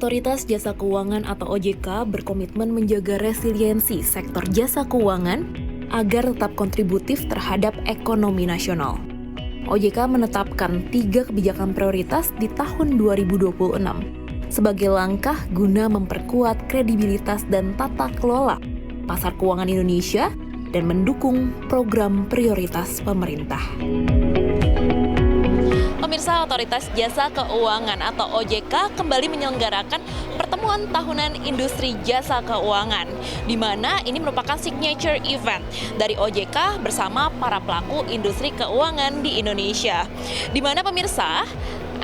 Otoritas Jasa Keuangan atau OJK berkomitmen menjaga resiliensi sektor jasa keuangan agar tetap kontributif terhadap ekonomi nasional. OJK menetapkan 3 kebijakan prioritas di tahun 2026 sebagai langkah guna memperkuat kredibilitas dan tata kelola pasar keuangan Indonesia dan mendukung program prioritas pemerintah. Pemirsa, Otoritas Jasa Keuangan atau OJK kembali menyelenggarakan pertemuan tahunan industri jasa keuangan, di mana ini merupakan signature event dari OJK bersama para pelaku industri keuangan di Indonesia. Di mana pemirsa,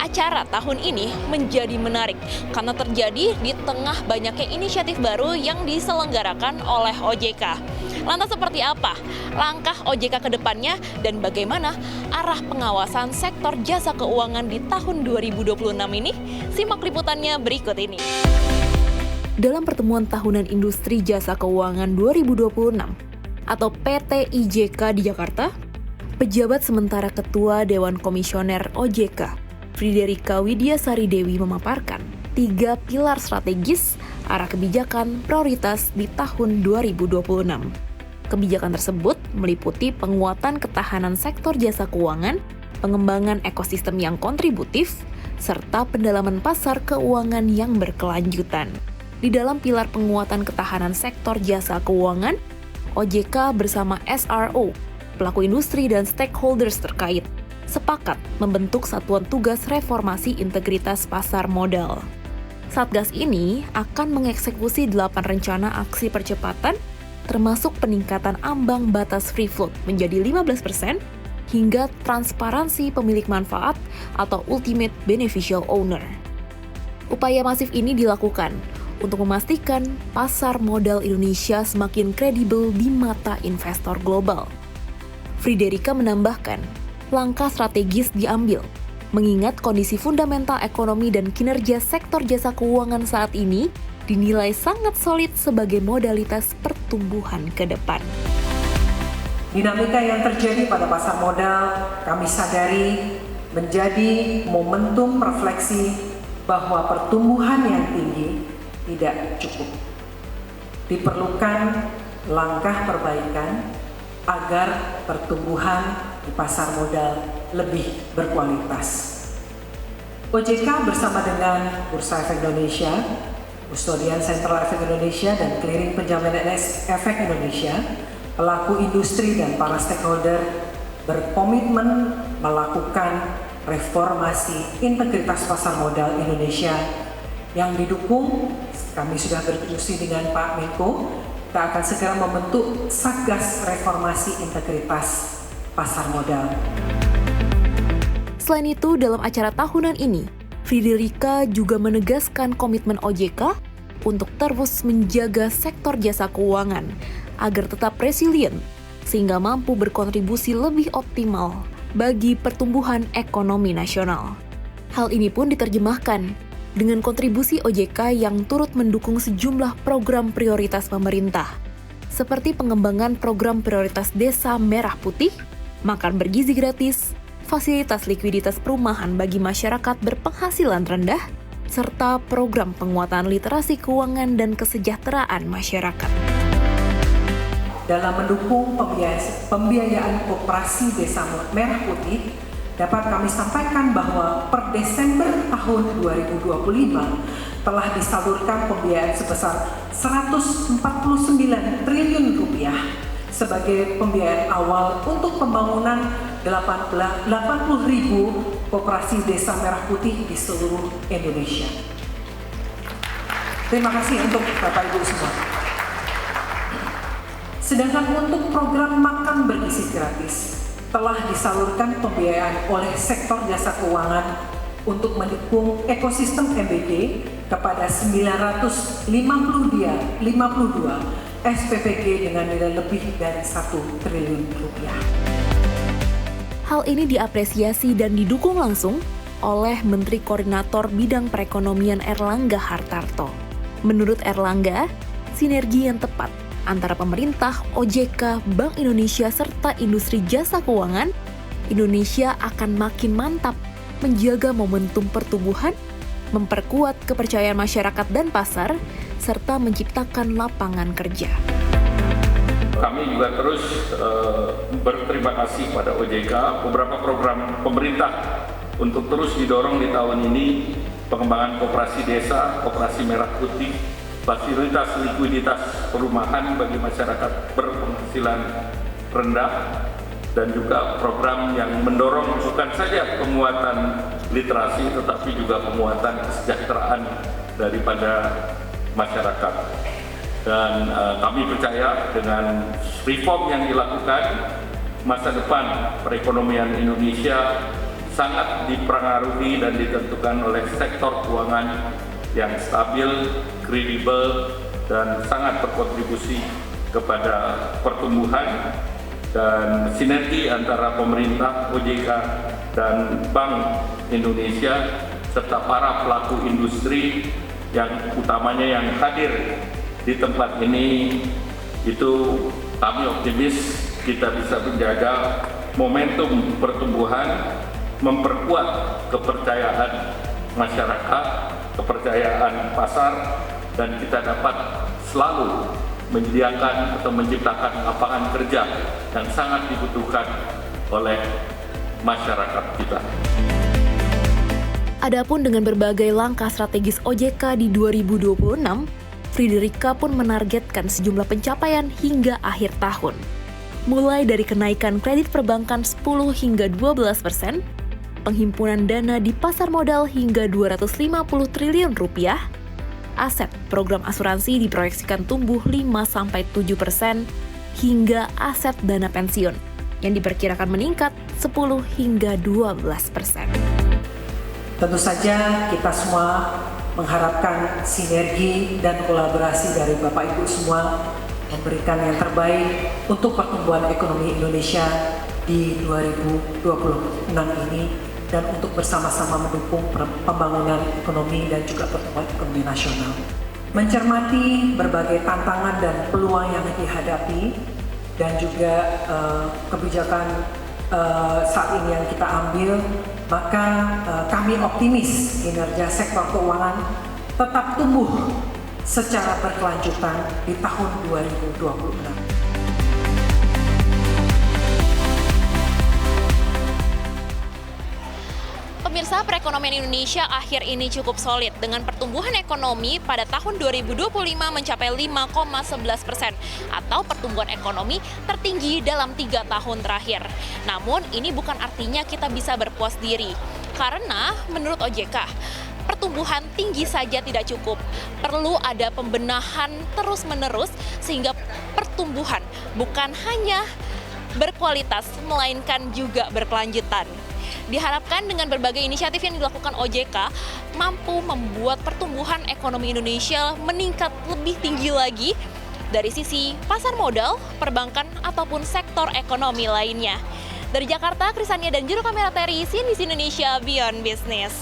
acara tahun ini menjadi menarik karena terjadi di tengah banyaknya inisiatif baru yang diselenggarakan oleh OJK. Lantas seperti apa langkah OJK ke depannya dan bagaimana arah pengawasan sektor jasa keuangan di tahun 2026 ini? Simak liputannya berikut ini. Dalam pertemuan tahunan industri jasa keuangan 2026 atau PTIJK di Jakarta, pejabat sementara Ketua Dewan Komisioner OJK, Friederike Widyasari Dewi memaparkan 3 pilar strategis arah kebijakan prioritas di tahun 2026. Kebijakan tersebut meliputi penguatan ketahanan sektor jasa keuangan, pengembangan ekosistem yang kontributif, serta pendalaman pasar keuangan yang berkelanjutan. Di dalam pilar penguatan ketahanan sektor jasa keuangan, OJK bersama SRO, pelaku industri dan stakeholders terkait, sepakat membentuk Satuan Tugas Reformasi Integritas Pasar Modal. Satgas ini akan mengeksekusi 8 rencana aksi percepatan termasuk peningkatan ambang batas free float menjadi 15% hingga transparansi pemilik manfaat atau ultimate beneficial owner. Upaya masif ini dilakukan untuk memastikan pasar modal Indonesia semakin kredibel di mata investor global. Friederike menambahkan, langkah strategis diambil mengingat kondisi fundamental ekonomi dan kinerja sektor jasa keuangan saat ini dinilai sangat solid sebagai modalitas pertumbuhan ke depan. Dinamika yang terjadi pada pasar modal kami sadari menjadi momentum refleksi bahwa pertumbuhan yang tinggi tidak cukup. Diperlukan langkah perbaikan agar pertumbuhan di pasar modal lebih berkualitas. OJK bersama dengan Bursa Efek Indonesia, Kustodian Sentral Efek Indonesia, dan Clearing Penjaminan Efek Indonesia, pelaku industri dan para stakeholder berkomitmen melakukan reformasi integritas pasar modal Indonesia yang didukung, kami sudah berdiskusi dengan Pak Menko, kita akan segera membentuk Satgas Reformasi Integritas Pasar Modal. Selain itu, dalam acara tahunan ini, Friederike juga menegaskan komitmen OJK untuk terus menjaga sektor jasa keuangan agar tetap resilient sehingga mampu berkontribusi lebih optimal bagi pertumbuhan ekonomi nasional. Hal ini pun diterjemahkan dengan kontribusi OJK yang turut mendukung sejumlah program prioritas pemerintah, seperti pengembangan program prioritas Desa Merah Putih, makan bergizi gratis, fasilitas likuiditas perumahan bagi masyarakat berpenghasilan rendah, serta program penguatan literasi keuangan dan kesejahteraan masyarakat. Dalam mendukung pembiayaan operasi Desa Merah Putih, dapat kami sampaikan bahwa per Desember tahun 2025 telah disalurkan pembiayaan sebesar 149 triliun rupiah sebagai pembiayaan awal untuk pembangunan 80.000 koperasi Desa Merah Putih di seluruh Indonesia. Terima kasih untuk Bapak Ibu semua. Sedangkan untuk program makan bergizi gratis telah disalurkan pembiayaan oleh sektor jasa keuangan untuk mendukung ekosistem MBG kepada 952 SPPG dengan nilai lebih dari 1 triliun rupiah. Hal ini diapresiasi dan didukung langsung oleh Menteri Koordinator Bidang Perekonomian Erlangga Hartarto. Menurut Erlangga, sinergi yang tepat antara pemerintah, OJK, Bank Indonesia, serta industri jasa keuangan, Indonesia akan makin mantap menjaga momentum pertumbuhan memperkuat kepercayaan masyarakat dan pasar, serta menciptakan lapangan kerja. Kami juga terus berterima kasih pada OJK, beberapa program pemerintah untuk terus didorong di tahun ini, pengembangan koperasi desa, koperasi merah putih, fasilitas likuiditas perumahan bagi masyarakat berpenghasilan rendah, dan juga program yang mendorong bukan saja penguatan literasi tetapi juga penguatan kesejahteraan daripada masyarakat. Dan kami percaya dengan reform yang dilakukan, masa depan perekonomian Indonesia sangat dipengaruhi dan ditentukan oleh sektor keuangan yang stabil, kredibel, dan sangat berkontribusi kepada pertumbuhan. Dan sinergi antara pemerintah, OJK, dan Bank Indonesia serta para pelaku industri yang utamanya yang hadir di tempat ini, itu kami optimis kita bisa menjaga momentum pertumbuhan, memperkuat kepercayaan masyarakat, kepercayaan pasar, dan kita dapat selalu menyediakan atau menciptakan lapangan kerja yang sangat dibutuhkan oleh masyarakat kita. Adapun dengan berbagai langkah strategis OJK di 2026, Friederike pun menargetkan sejumlah pencapaian hingga akhir tahun. Mulai dari kenaikan kredit perbankan 10 hingga 12%, penghimpunan dana di pasar modal hingga 250 triliun rupiah, aset program asuransi diproyeksikan tumbuh 5-7%, hingga aset dana pensiun yang diperkirakan meningkat 10 hingga 12%. Tentu saja kita semua mengharapkan sinergi dan kolaborasi dari Bapak Ibu semua memberikan yang terbaik untuk pertumbuhan ekonomi Indonesia di 2026 ini, dan untuk bersama-sama mendukung pembangunan ekonomi dan juga pertumbuhan ekonomi nasional. Mencermati berbagai tantangan dan peluang yang dihadapi dan juga kebijakan saat ini yang kita ambil, maka kami optimis kinerja sektor keuangan tetap tumbuh secara berkelanjutan di tahun 2026. Pemirsa, perekonomian Indonesia akhir ini cukup solid dengan pertumbuhan ekonomi pada tahun 2025 mencapai 5,11% atau pertumbuhan ekonomi tertinggi dalam 3 tahun terakhir. Namun ini bukan artinya kita bisa berpuas diri, karena menurut OJK, pertumbuhan tinggi saja tidak cukup. Perlu ada pembenahan terus-menerus sehingga pertumbuhan bukan hanya berkualitas melainkan juga berkelanjutan. Diharapkan dengan berbagai inisiatif yang dilakukan OJK mampu membuat pertumbuhan ekonomi Indonesia meningkat lebih tinggi lagi dari sisi pasar modal, perbankan, ataupun sektor ekonomi lainnya. Dari Jakarta, Krisania dan juru kamera Terry, CNBC Indonesia Beyond Business.